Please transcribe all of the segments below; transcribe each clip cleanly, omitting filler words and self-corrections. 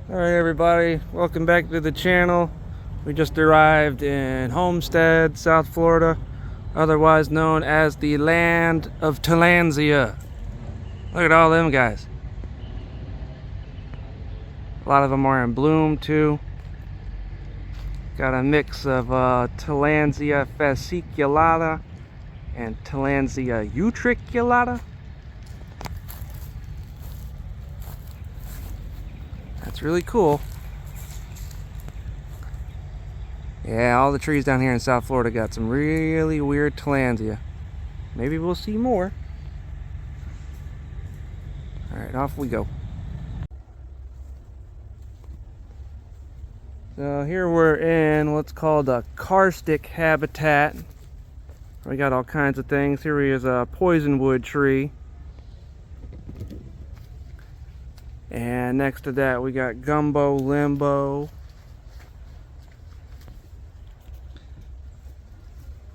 Alright everybody, welcome back to the channel. We just arrived in Homestead, South Florida, otherwise known as the land of Tillandsia. Look at all them guys. A lot of them are in bloom too. Got a mix of Tillandsia fasciculata and Tillandsia utriculata. That's really cool. Yeah, all the trees down here in South Florida got some really weird Tillandsia. Maybe we'll see more. Alright, off we go. So here we're in what's called a karstic habitat. We got all kinds of things. Here is a poisonwood tree. And next to that we got gumbo limbo.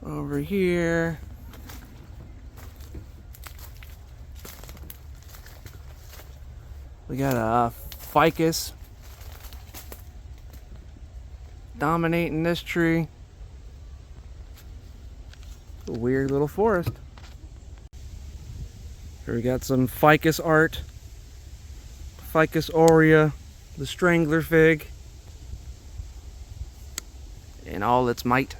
Over here we got a ficus dominating this tree. A weird little forest. Here we got some ficus art. Ficus aurea, the Stranglerfig, in all its might.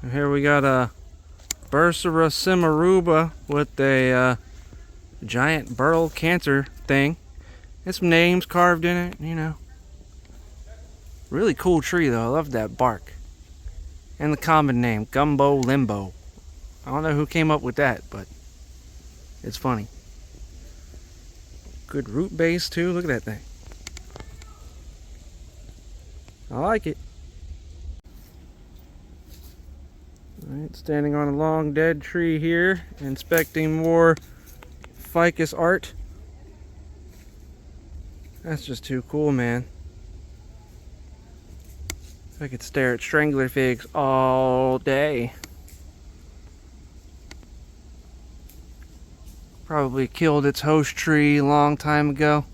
And here we got a Bursera cimaruba with a giant burl cancer thing. And some names carved in it, you know. Really cool tree though, I love that bark. And the common name, gumbo limbo. I don't know who came up with that, but it's funny. Good root base too, look at that thing. I like it. Alright, standing on a long dead tree here, inspecting more ficus art. That's just too cool, man. I could stare at Stranglerfigs all day. Probably killed its host tree a long time ago.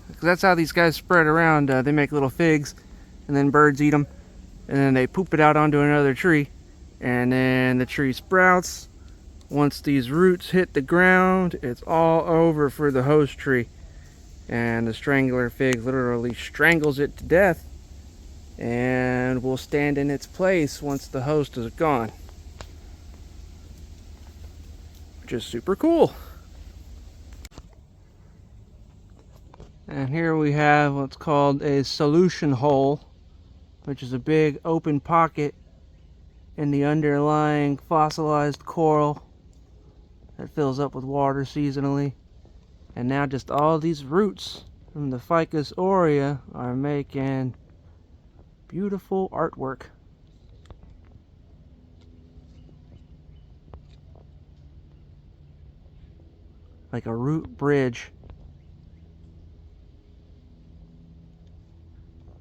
Because that's how these guys spread around. They make little figs, and then birds eat them, and then they poop it out onto another tree, and then the tree sprouts. Once these roots hit the ground, it's all over for the host tree. And the Stranglerfig literally strangles it to death and will stand in its place once the host is gone. Which is super cool. And here we have what's called a solution hole, which is a big open pocket in the underlying fossilized coral that fills up with water seasonally. And now just all these roots from the ficus aurea are making beautiful artwork. Like a root bridge.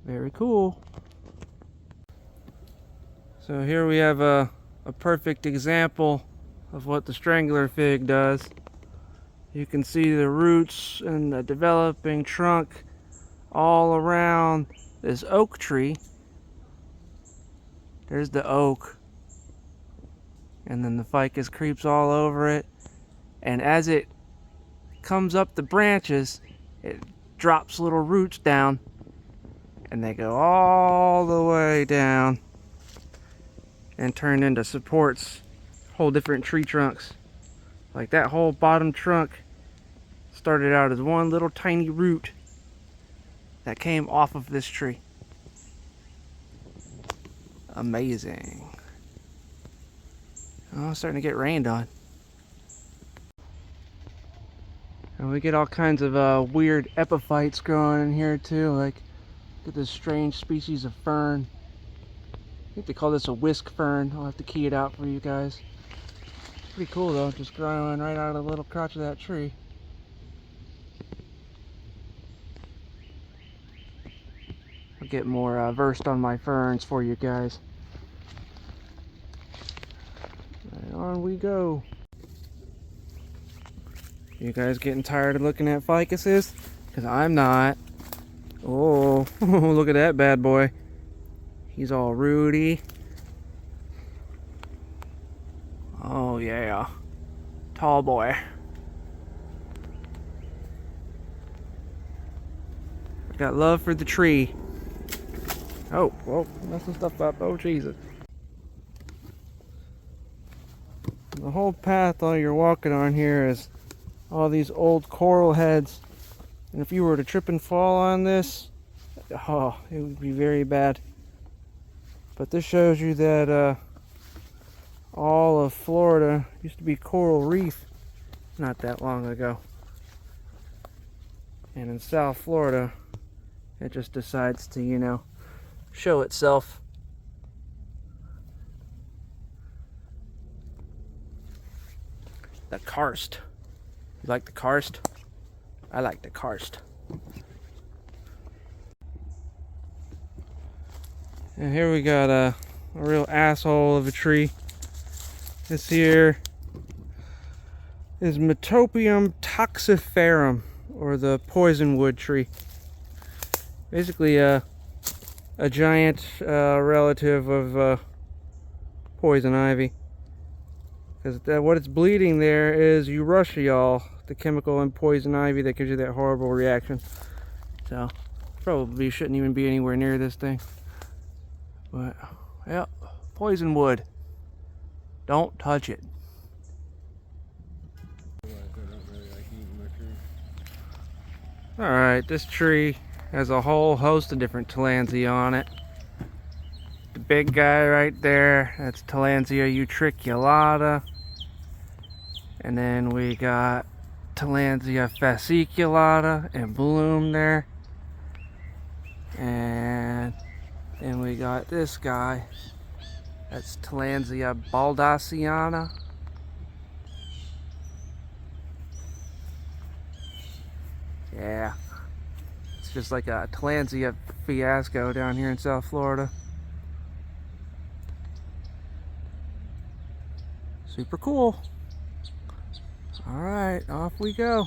Very cool. So here we have a perfect example of what the Stranglerfig does. You can see the roots and the developing trunk all around this oak tree. There's the oak. And then the ficus creeps all over it. And as it comes up the branches, it drops little roots down. And they go all the way down and turn into supports, whole different tree trunks. Like that whole bottom trunk started out as one little tiny root that came off of this tree. Amazing. Oh, it's starting to get rained on. And we get all kinds of weird epiphytes growing in here too. Like, look at this strange species of fern. I think they call this a whisk fern. I'll have to key it out for you guys. It's pretty cool though, just growing right out of the little crotch of that tree. I'll get more versed on my ferns for you guys. Right on we go. You guys getting tired of looking at ficuses? Because I'm not. Oh, look at that bad boy. He's all rooty. Oh yeah. Tall boy. Got love for the tree. Oh, whoa, messing stuff up. Oh, Jesus. The whole path all you're walking on here is all these old coral heads. And if you were to trip and fall on this, oh, it would be very bad. But this shows you that all of Florida used to be coral reef not that long ago. And in South Florida, it just decides to, you know, show itself. The karst. You like the karst? I like the karst. And here we got a real asshole of a tree. This here is Metopium toxiferum, or the poison wood tree. Basically a giant relative of poison ivy. Because what it's bleeding there is urushiol, the chemical in poison ivy that gives you that horrible reaction. So probably shouldn't even be anywhere near this thing. But yeah, poison wood. Don't touch it. Alright, this tree has a whole host of different Tillandsia on it. The big guy right there, that's Tillandsia utriculata. And then we got Tillandsia fasciculata in bloom there. And then we got this guy, that's Tillandsia baldassiana. Yeah, it's just like a Tillandsia fiasco down here in South Florida. Super cool. Alright, off we go.